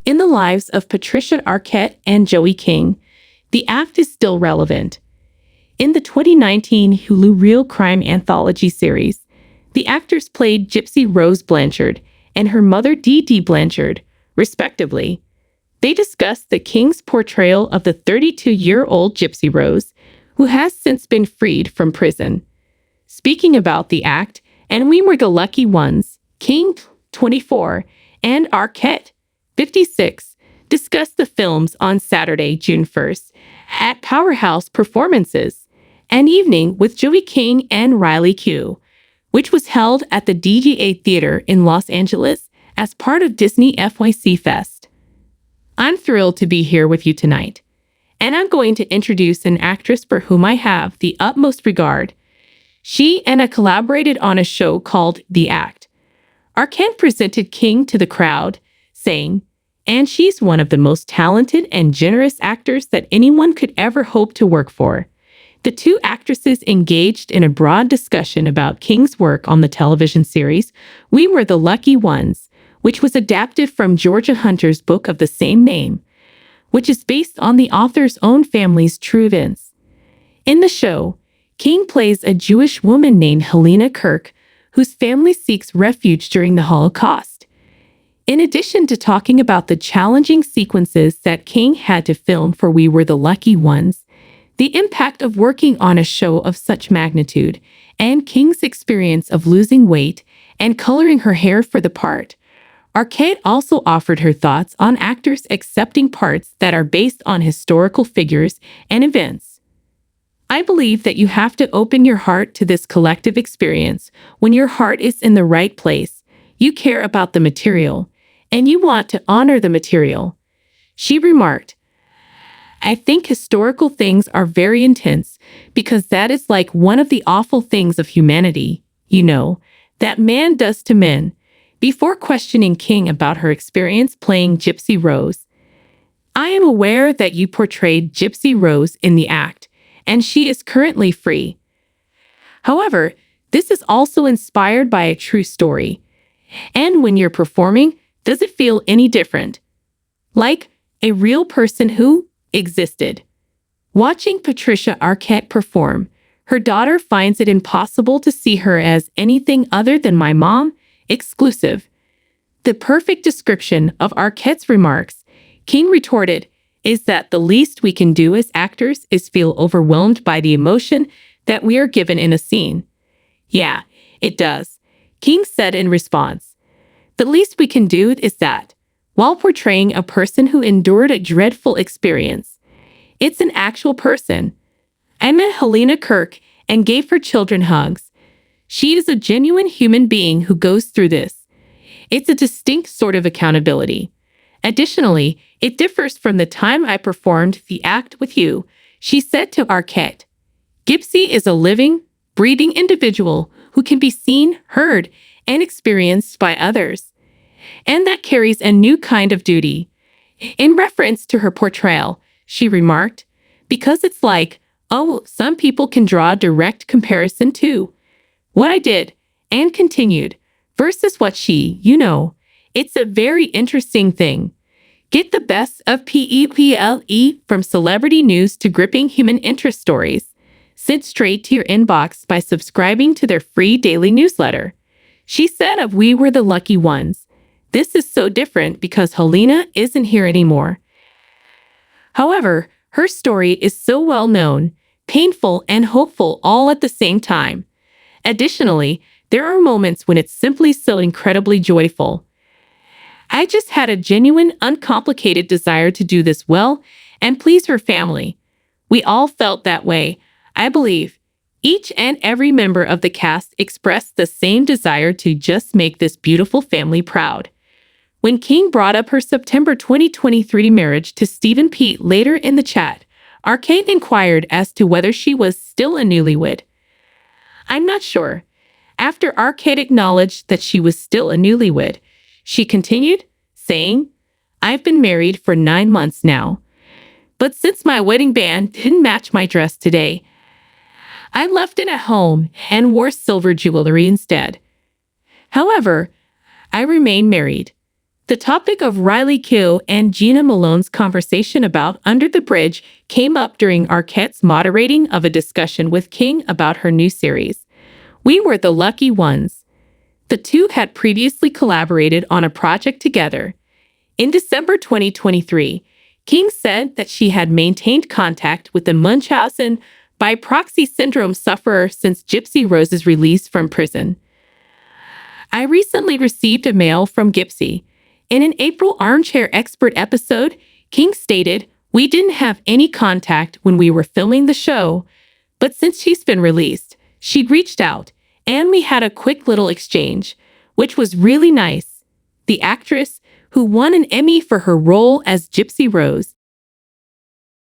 In the lives of Patricia Arquette and Joey King, the act is still relevant. In the 2019 Hulu Real Crime Anthology series, the actors played Gypsy-Rose Blanchard and her mother Dee Dee Blanchard, respectively. They discussed the King's portrayal of the 32-year-old Gypsy Rose, who has since been freed from prison. Speaking about the act, and we were the lucky ones, King, 24, and Arquette, 56, discussed the films on Saturday, June 1st, at Powerhouse Performances, an evening with Joey King and Riley Q, which was held at the DGA Theater in Los Angeles as part of Disney FYC Fest. I'm thrilled to be here with you tonight, and I'm going to introduce an actress for whom I have the utmost regard. She and I collaborated on a show called The Act. Arquette presented King to the crowd, saying, "And she's one of the most talented and generous actors that anyone could ever hope to work for." The two actresses engaged in a broad discussion about King's work on the television series We Were the Lucky Ones, which was adapted from Georgia Hunter's book of the same name, which is based on the author's own family's true events. In the show, King plays a Jewish woman named Helena Kirk, whose family seeks refuge during the Holocaust. In addition to talking about the challenging sequences that King had to film for We Were the Lucky Ones, the impact of working on a show of such magnitude, and King's experience of losing weight and coloring her hair for the part, Arquette also offered her thoughts on actors accepting parts that are based on historical figures and events. "I believe that you have to open your heart to this collective experience. When your heart is in the right place, you care about the material, and you want to honor the material," she remarked. "I think historical things are very intense because that is like one of the awful things of humanity, that man does to men." Before questioning King about her experience playing Gypsy Rose, "I am aware that you portrayed Gypsy Rose in the act, and she is currently free. However, this is also inspired by a true story. And when you're performing, does it feel any different? Like a real person who existed?" Watching Patricia Arquette perform, her daughter finds it impossible to see her as anything other than my mom, exclusive. The perfect description of Arquette's remarks, King retorted, is that the least we can do as actors is feel overwhelmed by the emotion that we are given in a scene. "Yeah, it does," King said in response. "The least we can do is that, while portraying a person who endured a dreadful experience, it's an actual person. I met Helena Kirk and gave her children hugs. She is a genuine human being who goes through this. It's a distinct sort of accountability. Additionally, it differs from the time I performed the act with you," she said to Arquette. "Gypsy is a living, breathing individual who can be seen, heard, and experienced by others. And that carries a new kind of duty." In reference to her portrayal, she remarked, "Because it's like, oh, some people can draw a direct comparison to what I did," and continued, "versus what she, it's a very interesting thing. Get the best of PEPLE from celebrity news to gripping human interest stories, sent straight to your inbox by subscribing to their free daily newsletter," she said of We Were the Lucky Ones. "This is so different because Helena isn't here anymore. However, her story is so well known, painful and hopeful all at the same time. Additionally, there are moments when it's simply so incredibly joyful. I just had a genuine, uncomplicated desire to do this well and please her family. We all felt that way, I believe. Each and every member of the cast expressed the same desire to just make this beautiful family proud." When King brought up her September 2023 marriage to Stephen Pete later in the chat, Arquette inquired as to whether she was still a newlywed. "I'm not sure." After Arquette acknowledged that she was still a newlywed, she continued, saying, "I've been married for 9 months now. But since my wedding band didn't match my dress today, I left it at home and wore silver jewelry instead. However, I remain married. The topic of Riley Keough and Gina Malone's conversation about Under the Bridge came up during Arquette's moderating of a discussion with King about her new series. We were the lucky ones. The two had previously collaborated on a project together. In December 2023, King said that she had maintained contact with the Munchausen by proxy syndrome sufferer since Gypsy-Rose's release from prison. I recently received a mail from Gypsy. In an April Armchair Expert episode, King stated, "We didn't have any contact when we were filming the show, but since she's been released, she'd reached out, and we had a quick little exchange, which was really nice." The actress, who won an Emmy for her role as Gypsy-Rose,